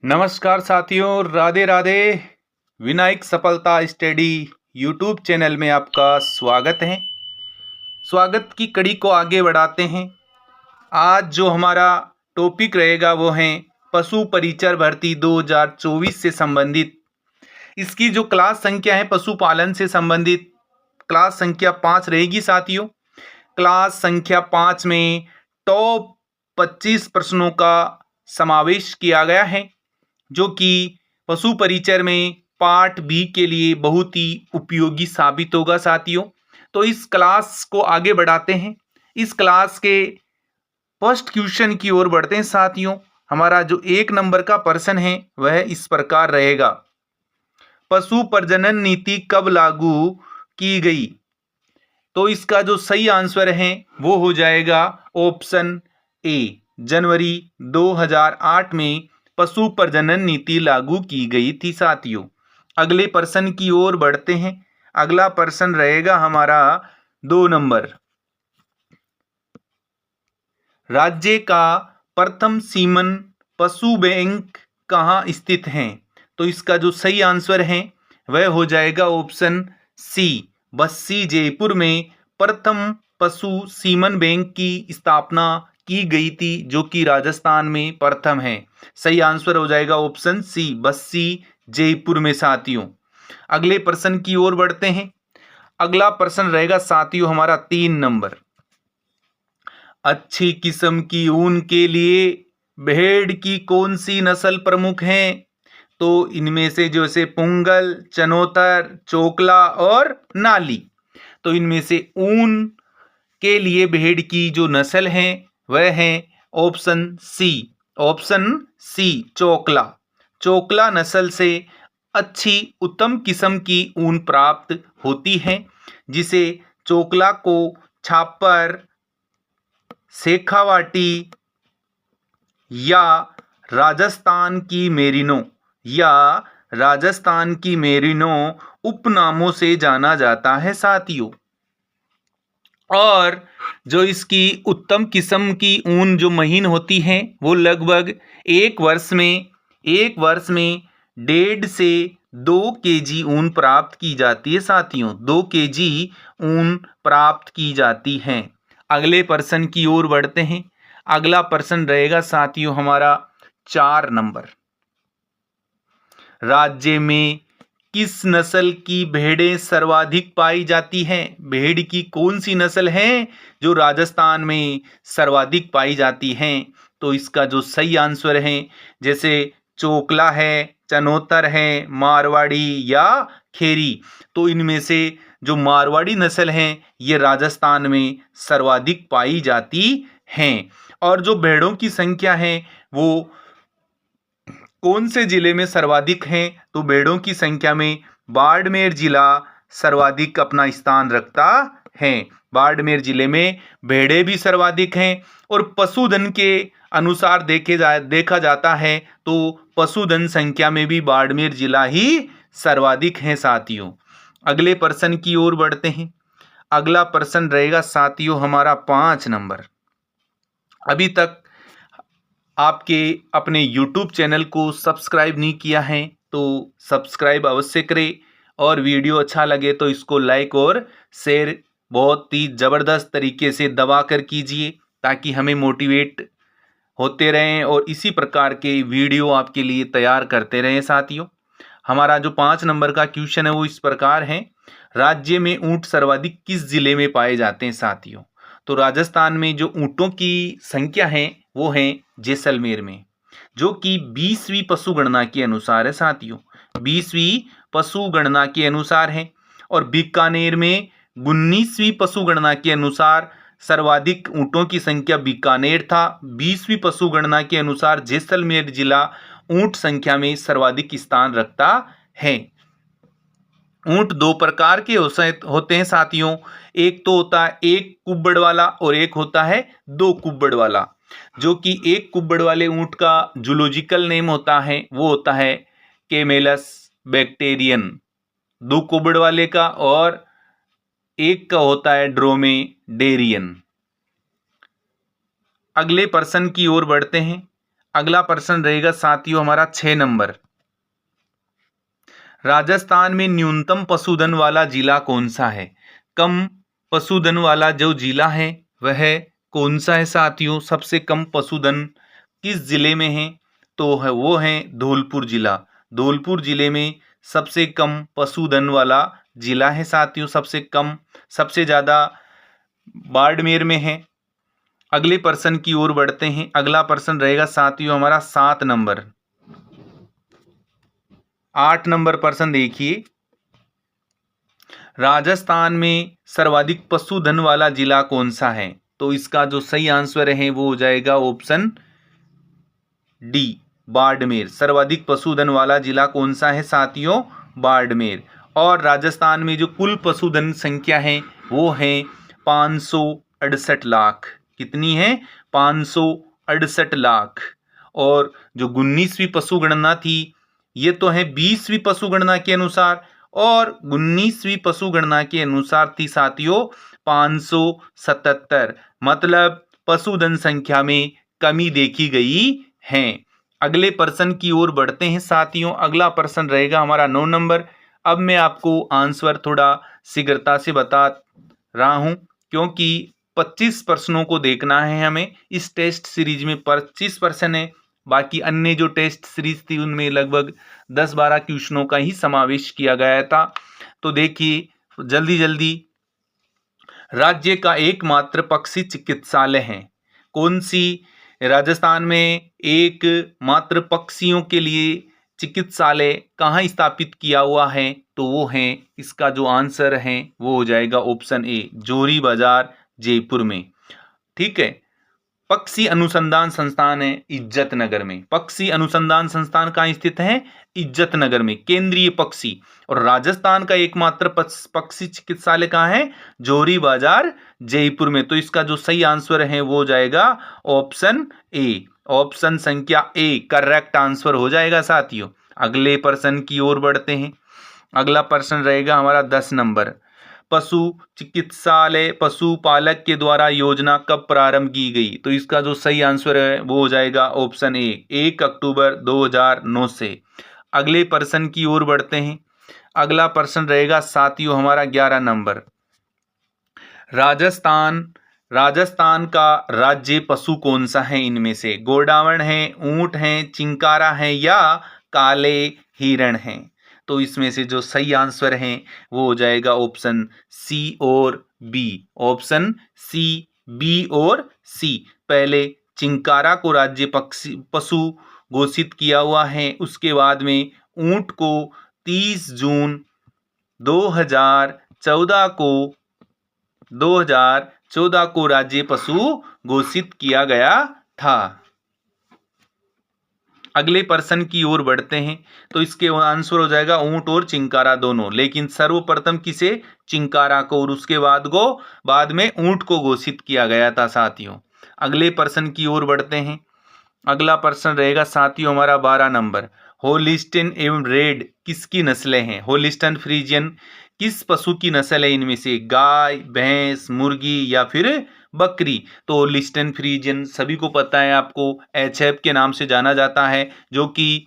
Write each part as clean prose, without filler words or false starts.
नमस्कार साथियों, राधे राधे। विनायक सफलता स्टडी यूट्यूब चैनल में आपका स्वागत है। स्वागत की कड़ी को आगे बढ़ाते हैं। आज जो हमारा टॉपिक रहेगा वो है पशु परिचर भर्ती 2024 से संबंधित। इसकी जो क्लास संख्या है पशुपालन से संबंधित क्लास संख्या 5 रहेगी साथियों। क्लास संख्या 5 में टॉप 25 प्रश्नों का समावेश किया गया है, जो कि पशु परिचर में पार्ट बी के लिए बहुत ही उपयोगी साबित होगा साथियों। तो इस क्लास को आगे बढ़ाते हैं। इस क्लास के फर्स्ट क्वेश्चन की ओर बढ़ते हैं साथियों। हमारा जो 1 नंबर का प्रश्न है वह इस प्रकार रहेगा। पशु प्रजनन नीति कब लागू की गई? तो इसका जो सही आंसर है वो हो जाएगा ऑप्शन ए, जनवरी 2008 में पशु प्रजनन नीति लागू की गई थी साथियों। अगले प्रश्न की ओर बढ़ते हैं। अगला प्रश्न रहेगा हमारा 2 नंबर। राज्य का प्रथम सीमन पशु बैंक कहाँ स्थित है? तो इसका जो सही आंसर है वह हो जाएगा ऑप्शन सी, बस्सी जयपुर में प्रथम पशु सीमन बैंक की स्थापना की गई थी, जो कि राजस्थान में प्रथम है। सही आंसर हो जाएगा ऑप्शन सी, बस्सी जयपुर में साथियों। अगले प्रश्न की ओर बढ़ते हैं। अगला प्रश्न रहेगा साथियों हमारा 3 नंबर। अच्छी किस्म की ऊन के लिए भेड़ की कौन सी नस्ल प्रमुख है? तो इनमें से जैसे पुंगल, चनोतर, चोकला और नाली। तो इनमें से ऊन के लिए भेड़ की जो नस्ल है वह है ऑप्शन सी, चोकला। चोकला नस्ल से अच्छी उत्तम किस्म की ऊन प्राप्त होती है, जिसे चोकला को छापर, शेखावाटी या राजस्थान की मेरिनो उपनामों से जाना जाता है साथियों। और जो इसकी उत्तम किस्म की ऊन जो महीन होती है वो लगभग एक वर्ष में 1.5 से 2 केजी ऊन प्राप्त की जाती है साथियों। 2 केजी ऊन प्राप्त की जाती है। अगले प्रश्न की ओर बढ़ते हैं। अगला प्रश्न रहेगा साथियों हमारा 4 नंबर। राज्य में किस नस्ल की भेड़ें सर्वाधिक पाई जाती हैं? भेड़ की कौन सी नस्ल है जो राजस्थान में सर्वाधिक पाई जाती हैं? तो इसका जो सही आंसर है जैसे चोकला है, चनोतर है, मारवाड़ी या खेरी। तो इनमें से जो मारवाड़ी नस्ल है ये राजस्थान में सर्वाधिक पाई जाती हैं। और जो भेड़ों की संख्या है वो कौन से जिले में सर्वाधिक हैं? तो भेड़ों की संख्या में बाड़मेर जिला सर्वाधिक अपना स्थान रखता है। बाड़मेर जिले में भेड़ें भी सर्वाधिक हैं। और पशुधन के अनुसार देखा जाता है तो पशुधन संख्या में भी बाड़मेर जिला ही सर्वाधिक है साथियों। अगले प्रश्न की ओर बढ़ते हैं। अगला प्रश्न रहेगा साथियों हमारा 5 नंबर। अभी तक आपके अपने YouTube चैनल को सब्सक्राइब नहीं किया है तो सब्सक्राइब अवश्य करें, और वीडियो अच्छा लगे तो इसको लाइक और शेयर बहुत ही ज़बरदस्त तरीके से दबा कर कीजिए, ताकि हमें मोटिवेट होते रहें और इसी प्रकार के वीडियो आपके लिए तैयार करते रहें साथियों। हमारा जो 5 नंबर का क्वेश्चन है वो इस प्रकार है। राज्य में ऊंट सर्वाधिक किस जिले में पाए जाते हैं साथियों? तो राजस्थान में जो ऊंटों की संख्या है वो है जैसलमेर में, जो कि 20वीं पशु गणना के अनुसार है साथियों। 20वीं पशु गणना के अनुसार है। और बीकानेर में 19वीं पशु गणना के अनुसार सर्वाधिक ऊंटों की संख्या बीकानेर था। 20वीं पशु गणना के अनुसार जैसलमेर जिला ऊंट संख्या में सर्वाधिक स्थान रखता है। ऊंट 2 प्रकार के होते हैं साथियों। एक तो होता है 1 कुब्बड़ वाला और एक होता है 2 कुब्बड़ वाला। जो कि 1 कुब्बड़ वाले ऊंट का जूलॉजिकल नेम होता है वो होता है कैमेलस बैक्टेरियन, 2 कुब्बड़ वाले का, और एक का होता है ड्रोमेडेरियन। अगले प्रश्न की ओर बढ़ते हैं। अगला प्रश्न रहेगा साथियों हमारा 6 नंबर। राजस्थान में न्यूनतम पशुधन वाला जिला कौन सा है? कम पशुधन वाला जो जिला है वह कौन सा है साथियों? सबसे कम पशुधन किस जिले में है? तो है वो है धौलपुर जिला। धौलपुर जिले में सबसे कम पशुधन वाला जिला है साथियों। सबसे कम, सबसे ज़्यादा बाड़मेर में है। अगले प्रश्न की ओर बढ़ते हैं। अगला प्रश्न रहेगा साथियों हमारा 7 नंबर। 8 नंबर प्रश्न देखिए, राजस्थान में सर्वाधिक पशुधन वाला जिला कौन सा है? तो इसका जो सही आंसर है वो हो जाएगा ऑप्शन डी, बाड़मेर। सर्वाधिक पशुधन वाला जिला कौन सा है साथियों? बाड़मेर। और राजस्थान में जो कुल पशुधन संख्या है वो है 568 लाख। कितनी है? 568 लाख। और जो 19वीं पशु गणना थी ये तो है 20वीं पशु गणना के अनुसार, और 19वीं पशु गणना के अनुसार थी साथियों 577। मतलब पशुधन संख्या में कमी देखी गई है। अगले प्रश्न की ओर बढ़ते हैं साथियों। अगला प्रश्न रहेगा हमारा 9 नंबर। अब मैं आपको आंसर थोड़ा शीघ्रता से बता रहा हूं क्योंकि 25 प्रश्नों को देखना है हमें। इस टेस्ट सीरीज में 25 प्रश्न है, बाकी अन्य जो टेस्ट सीरीज थी उनमें लगभग 10-12 क्वेश्चनों का ही समावेश किया गया था। तो देखिए जल्दी जल्दी, राज्य का एकमात्र पक्षी चिकित्सालय है कौन सी? राजस्थान में एक मात्र पक्षियों के लिए चिकित्सालय कहाँ स्थापित किया हुआ है? तो वो है, इसका जो आंसर है वो हो जाएगा ऑप्शन ए, जोरी बाजार जयपुर में। ठीक है। पक्षी अनुसंधान संस्थान है इज्जत नगर में। पक्षी अनुसंधान संस्थान कहाँ स्थित है? इज्जत नगर में, केंद्रीय पक्षी। और राजस्थान का एकमात्र पक्षी चिकित्सालय कहाँ है? जोरी बाजार जयपुर में। तो इसका जो सही आंसर है वो हो जाएगा ऑप्शन ए, ऑप्शन संख्या ए करेक्ट आंसर हो जाएगा साथियों। अगले प्रश्न की ओर बढ़ते हैं। अगला प्रश्न रहेगा हमारा 10 नंबर। पशु चिकित्सालय पशुपालक के द्वारा योजना कब प्रारंभ की गई? तो इसका जो सही आंसर है वो हो जाएगा ऑप्शन ए, 1 अक्टूबर 2009 से। अगले प्रश्न की ओर बढ़ते हैं। अगला प्रश्न रहेगा साथियों हमारा 11 नंबर। राजस्थान का राज्य पशु कौन सा है इनमें से? गोडावण है, ऊंट है, चिंकारा है या काले हिरण है? तो इसमें से जो सही आंसर है वो हो जाएगा ऑप्शन सी और बी, ऑप्शन सी, बी और सी। पहले चिंकारा को राज्य पशु घोषित किया हुआ है, उसके बाद में ऊंट को 30 जून 2014 को राज्य पशु घोषित किया गया था। अगले प्रश्न की ओर बढ़ते हैं। तो इसके आंसर हो जाएगा ऊंट और चिंकारा दोनों, लेकिन सर्वप्रथम किसे? चिंकारा को, और उसके बाद में ऊंट को घोषित किया गया था साथियों। अगले प्रश्न की ओर बढ़ते हैं। अगला प्रश्न रहेगा साथियों हमारा 12 नंबर। होलिस्टीन एवं रेड किसकी नस्लें हैं? होलिस्टीन फ्रीजियन किस पशु की नस्ल है इनमें से? गाय, भैंस, मुर्गी या फिर बकरी? तो होलिस्टीन फ्रीजियन सभी को पता है, आपको HF के नाम से जाना जाता है, जो कि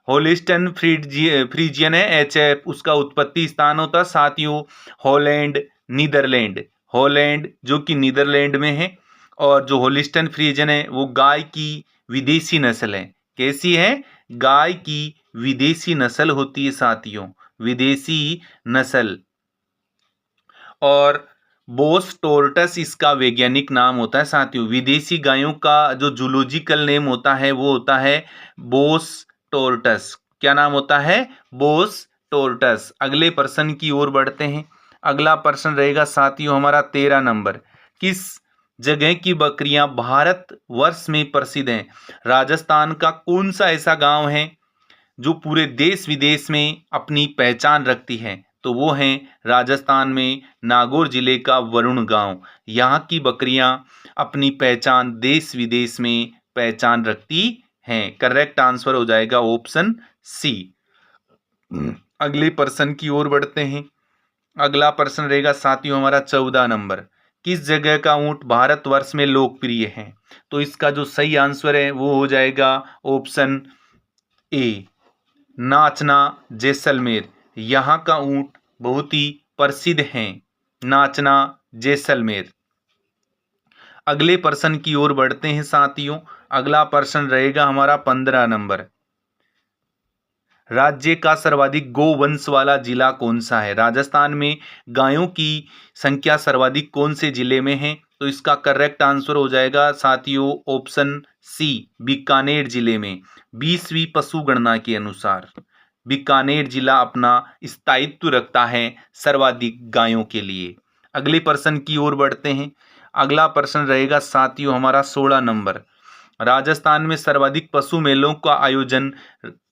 होलिस्टीन फ्रीजियन है HF। उसका उत्पत्ति स्थान होता है साथियों हॉलैंड, नीदरलैंड। हॉलैंड जो कि नीदरलैंड में है। और जो होलिस्टीन फ्रीजियन है वो गाय की विदेशी नस्ल है। कैसी है? गाय की विदेशी नस्ल होती है साथियों, विदेशी नस्ल। और बोस टोर्टस इसका वैज्ञानिक नाम होता है साथियों। विदेशी गायों का जो जूलॉजिकल नेम होता है वो होता है बोस टोर्टस। क्या नाम होता है? बोस टोर्टस। अगले प्रश्न की ओर बढ़ते हैं। अगला प्रश्न रहेगा साथियों हमारा 13 नंबर। किस जगह की बकरियां भारत वर्ष में प्रसिद्ध हैं? राजस्थान का कौन सा ऐसा गांव है जो पूरे देश विदेश में अपनी पहचान रखती है? तो वो है राजस्थान में नागौर जिले का वरुण गांव। यहाँ की बकरियां अपनी पहचान देश विदेश में पहचान रखती हैं। करेक्ट आंसर हो जाएगा ऑप्शन सी। अगले प्रश्न की ओर बढ़ते हैं। अगला प्रश्न रहेगा साथियों हमारा 14 नंबर। किस जगह का ऊंट भारतवर्ष में लोकप्रिय है? तो इसका जो सही आंसर है वो हो जाएगा ऑप्शन ए, नाचना जैसलमेर। यहाँ का ऊंट बहुत ही प्रसिद्ध है, नाचना जैसलमेर। अगले प्रश्न की ओर बढ़ते हैं साथियों। अगला प्रश्न रहेगा हमारा 15 नंबर। राज्य का सर्वाधिक गोवंश वाला जिला कौन सा है? राजस्थान में गायों की संख्या सर्वाधिक कौन से जिले में है? तो इसका करेक्ट आंसर हो जाएगा साथियों ऑप्शन सी, बीकानेर जिले में। 20वीं पशु गणना के अनुसार बीकानेर जिला अपना स्थायित्व रखता है सर्वाधिक गायों के लिए। अगले प्रश्न की ओर बढ़ते हैं। अगला प्रश्न रहेगा साथियों हमारा 16 नंबर। राजस्थान में सर्वाधिक पशु मेलों का आयोजन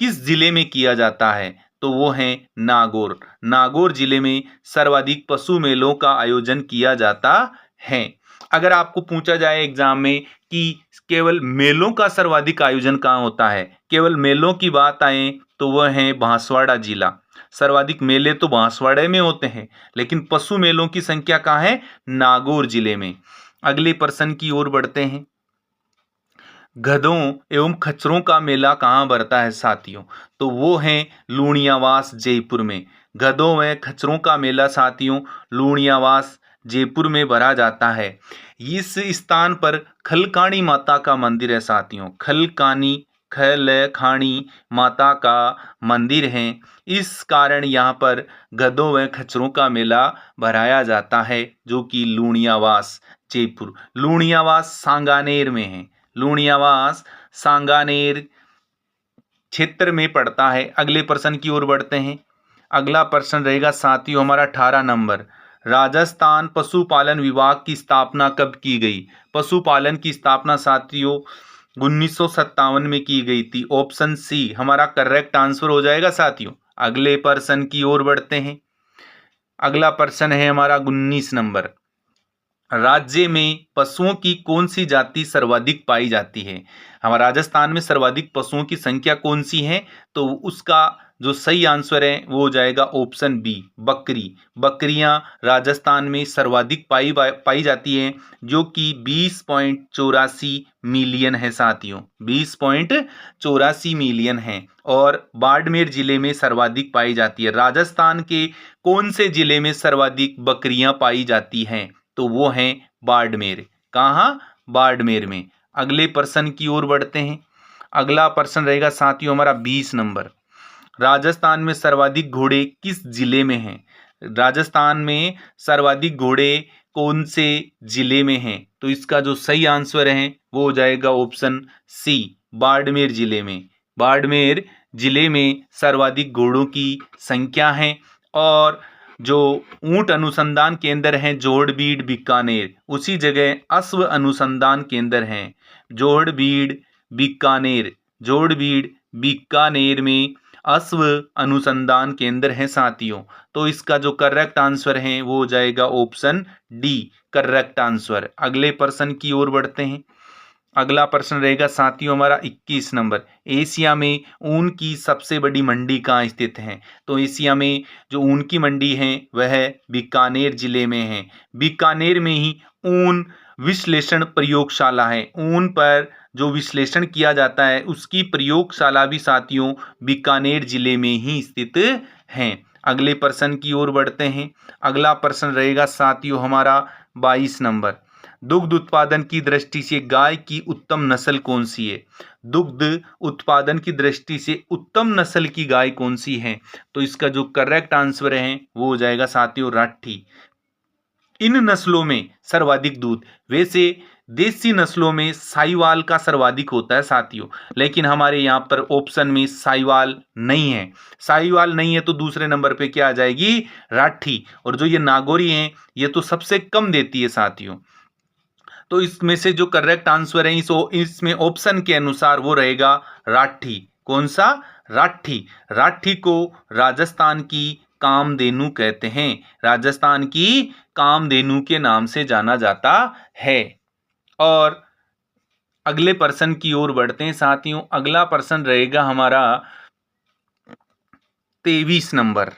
किस जिले में किया जाता है? तो वो है नागौर। नागौर जिले में सर्वाधिक पशु मेलों का आयोजन किया जाता है। अगर आपको पूछा जाए एग्जाम में कि केवल मेलों का सर्वाधिक आयोजन कहाँ होता है, केवल मेलों की बात आए तो वह है बांसवाड़ा जिला। सर्वाधिक मेले तो बांसवाड़े में होते हैं, लेकिन पशु मेलों की संख्या कहाँ है? नागौर जिले में। अगले प्रश्न की ओर बढ़ते हैं। गधों एवं खच्चरों का मेला कहाँ भरता है साथियों? तो वो है लूणियावास जयपुर में। गधों व खच्चरों का मेला साथियों लूणियावास जयपुर में भरा जाता है। इस स्थान पर खलकाणी माता का मंदिर है साथियों। खलखाणी माता का मंदिर है। इस कारण यहाँ पर गधों व खच्चरों का मेला भराया जाता है, जो कि लूणियावास जयपुर, लूणियावास सांगानेर में है। लूणियावास सांगानेर क्षेत्र में पड़ता है। अगले प्रश्न की ओर बढ़ते हैं। अगला प्रश्न रहेगा साथियों हमारा 18 नंबर। राजस्थान पशुपालन विभाग की स्थापना कब की गई? पशुपालन की स्थापना साथियों 1957 में की गई थी। ऑप्शन सी हमारा करेक्ट आंसर हो जाएगा साथियों। अगले प्रश्न की ओर बढ़ते हैं। अगला प्रश्न है हमारा 19 नंबर। राज्य में पशुओं की कौन सी जाति सर्वाधिक पाई जाती है? हमारे राजस्थान में सर्वाधिक पशुओं की संख्या कौन सी है? तो उसका जो सही आंसर है वो हो जाएगा ऑप्शन बी, बकरी। बकरियां राजस्थान में सर्वाधिक पाई जाती हैं, जो कि 20.84 मिलियन है साथियों। 20.84 मिलियन है। और बाड़मेर जिले में सर्वाधिक पाई जाती है। राजस्थान के कौन से जिले में सर्वाधिक बकरियां पाई जाती हैं? तो वो है बाड़मेर। कहाँ? बाड़मेर में। अगले प्रश्न की ओर बढ़ते हैं। अगला प्रश्न रहेगा साथियों हमारा 20 नंबर। राजस्थान में सर्वाधिक घोड़े किस जिले में हैं? राजस्थान में सर्वाधिक घोड़े कौन से जिले में हैं? तो इसका जो सही आंसर है वो हो जाएगा ऑप्शन सी, बाड़मेर जिले में। बाड़मेर जिले में सर्वाधिक घोड़ों की संख्या है। और जो ऊंट अनुसंधान केंद्र है जोड़बीड़ बीकानेर, उसी जगह अश्व अनुसंधान केंद्र है जोड़बीड़ बीकानेर। जोड़बीड़ बीकानेर में अश्व अनुसंधान केंद्र है साथियों। तो इसका जो करेक्ट आंसर है वो हो जाएगा ऑप्शन डी, करेक्ट आंसर। अगले प्रश्न की ओर बढ़ते हैं। अगला प्रश्न रहेगा साथियों हमारा 21 नंबर। एशिया में ऊन की सबसे बड़ी मंडी कहाँ स्थित है? तो एशिया में जो ऊन की मंडी है वह बीकानेर जिले में है। बीकानेर में ही ऊन विश्लेषण प्रयोगशाला है। ऊन पर जो विश्लेषण किया जाता है उसकी प्रयोगशाला भी साथियों बीकानेर जिले में ही स्थित है। अगले प्रश्न की ओर बढ़ते हैं। अगला प्रश्न रहेगा साथियों हमारा 22 नंबर। दुग्ध उत्पादन की दृष्टि से गाय की उत्तम नस्ल कौन सी है? दुग्ध उत्पादन की दृष्टि से उत्तम नस्ल की गाय कौन सी है? तो इसका जो करेक्ट आंसर है वो हो जाएगा साथियों राठी। इन नस्लों में सर्वाधिक दूध, वैसे देसी नस्लों में साहिवाल का सर्वाधिक होता है साथियों, लेकिन हमारे यहाँ पर ऑप्शन में साहिवाल नहीं है। साहिवाल नहीं है तो दूसरे नंबर पे क्या आ जाएगी? राठी। और जो ये नागौरी है ये तो सबसे कम देती है साथियों। तो इसमें से जो करेक्ट आंसर है इसमें ऑप्शन के अनुसार वो रहेगा राठी। कौन सा? राठी। राठी को राजस्थान की कामधेनु कहते हैं। राजस्थान की कामधेनु के नाम से जाना जाता है। और अगले प्रश्न की ओर बढ़ते हैं साथियों। अगला प्रश्न रहेगा हमारा 23 नंबर।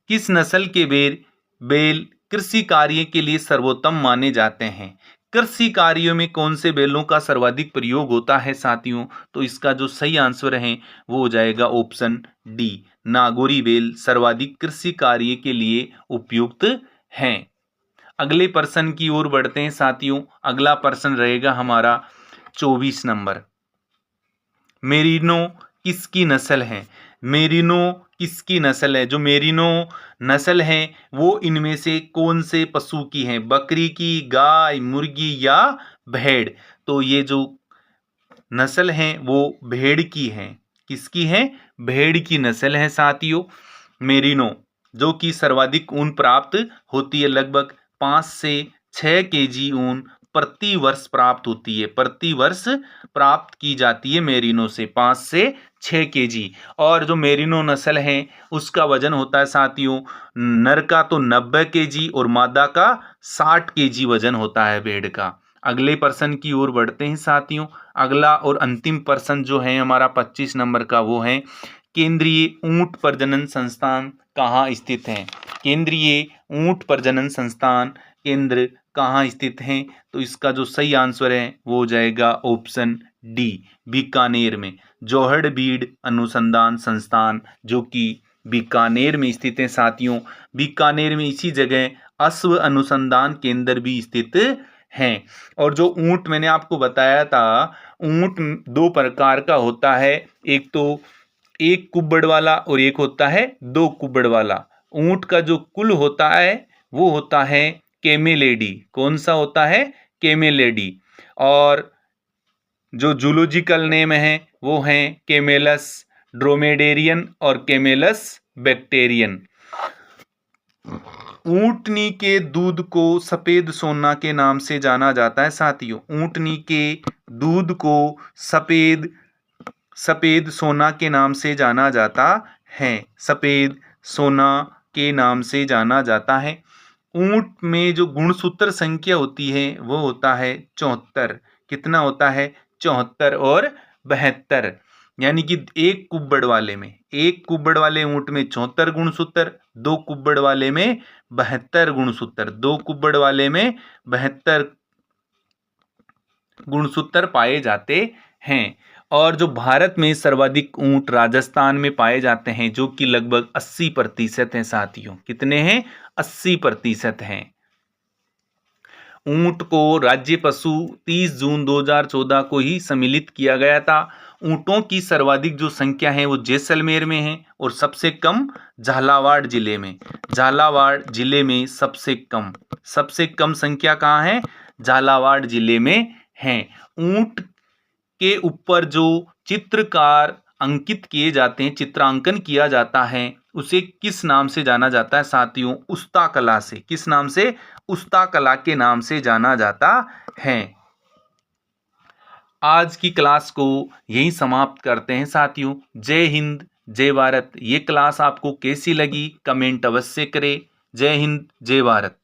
किस नस्ल के बैल कृषि कार्य के लिए सर्वोत्तम माने जाते हैं। कृषि कार्यों में कौन से बैलों का सर्वाधिक प्रयोग होता है साथियों? तो इसका जो सही आंसर है वो हो जाएगा ऑप्शन डी, नागौरी बैल सर्वाधिक कृषि कार्य के लिए उपयुक्त हैं। अगले प्रश्न की ओर बढ़ते हैं साथियों। अगला प्रश्न रहेगा हमारा 24 नंबर। मेरिनो किसकी नस्ल है? मेरिनो किसकी नस्ल है? जो मेरिनो नस्ल है वो इनमें से कौन से पशु की है? बकरी की, गाय, मुर्गी या भेड़? तो ये जो नस्ल है वो भेड़ की है। किसकी है? भेड़ की नस्ल है साथियों मेरिनो, जो कि सर्वाधिक ऊन प्राप्त होती है। लगभग 5 से 6 केजी ऊन प्रति वर्ष प्राप्त होती है। प्रति वर्ष प्राप्त की जाती है मेरिनो से 5 से 6 केजी। और जो मेरिनो नस्ल है उसका वजन होता है साथियों, नर का तो 90 केजी और मादा का 60 केजी वजन होता है भेड़ का। अगले प्रश्न की ओर बढ़ते हैं साथियों। अगला और अंतिम प्रश्न जो है हमारा 25 नंबर का वो है, केंद्रीय ऊंट प्रजनन संस्थान कहाँ स्थित है? केंद्रीय ऊंट प्रजनन संस्थान केंद्र कहाँ स्थित है? तो इसका जो सही आंसर है वो हो जाएगा ऑप्शन डी, बीकानेर में। जोहड़बीड़ अनुसंधान संस्थान जो कि बीकानेर में स्थित है साथियों। बीकानेर में इसी जगह अश्व अनुसंधान केंद्र भी स्थित हैं। और जो ऊंट मैंने आपको बताया था, ऊंट 2 प्रकार का होता है, एक तो 1 कुब्बड़ वाला और एक होता है 2 कुब्बड़ वाला। ऊंट का जो कुल होता है वो होता है कैमेलिडी। कौन सा होता है? कैमेलिडी। और जो जूलॉजिकल नेम है वो है कैमेलस ड्रोमेडेरियन और कैमेलस बैक्टेरियन। ऊंटनी के दूध को सफेद सोना के नाम से जाना जाता है साथियों। ऊंटनी के दूध को सफेद सोना के नाम से जाना जाता है। सफेद सोना के नाम से जाना जाता है। ऊंट में जो गुणसूत्र संख्या होती है वो होता है 74। कितना होता है? 74 और 72। यानी कि 1 कुब्बड़ वाले ऊंट में 74 गुणसूत्र, 2 कुब्बड़ वाले में 72 गुणसूत्र, 2 कुब्बड़ वाले में 72 गुणसूत्र पाए जाते हैं। और जो भारत में सर्वाधिक ऊंट राजस्थान में पाए जाते हैं, जो कि लगभग 80% हैं साथियों। कितने हैं? 80% हैं। ऊंट को राज्य पशु 30 जून 2014 को ही सम्मिलित किया गया था। ऊंटों की सर्वाधिक जो संख्या है वो जैसलमेर में है और सबसे कम झालावाड़ जिले में। झालावाड़ जिले में सबसे कम संख्या कहाँ है? झालावाड़ जिले में है। ऊंट के ऊपर जो चित्रकार अंकित किए जाते हैं, चित्रांकन किया जाता है, उसे किस नाम से जाना जाता है साथियों? उस्ता कला से। किस नाम से? उस्ता कला के नाम से जाना जाता है। आज की क्लास को यहीं समाप्त करते हैं साथियों। जय हिंद, जय भारत। ये क्लास आपको कैसी लगी कमेंट अवश्य करें। जय हिंद, जय भारत।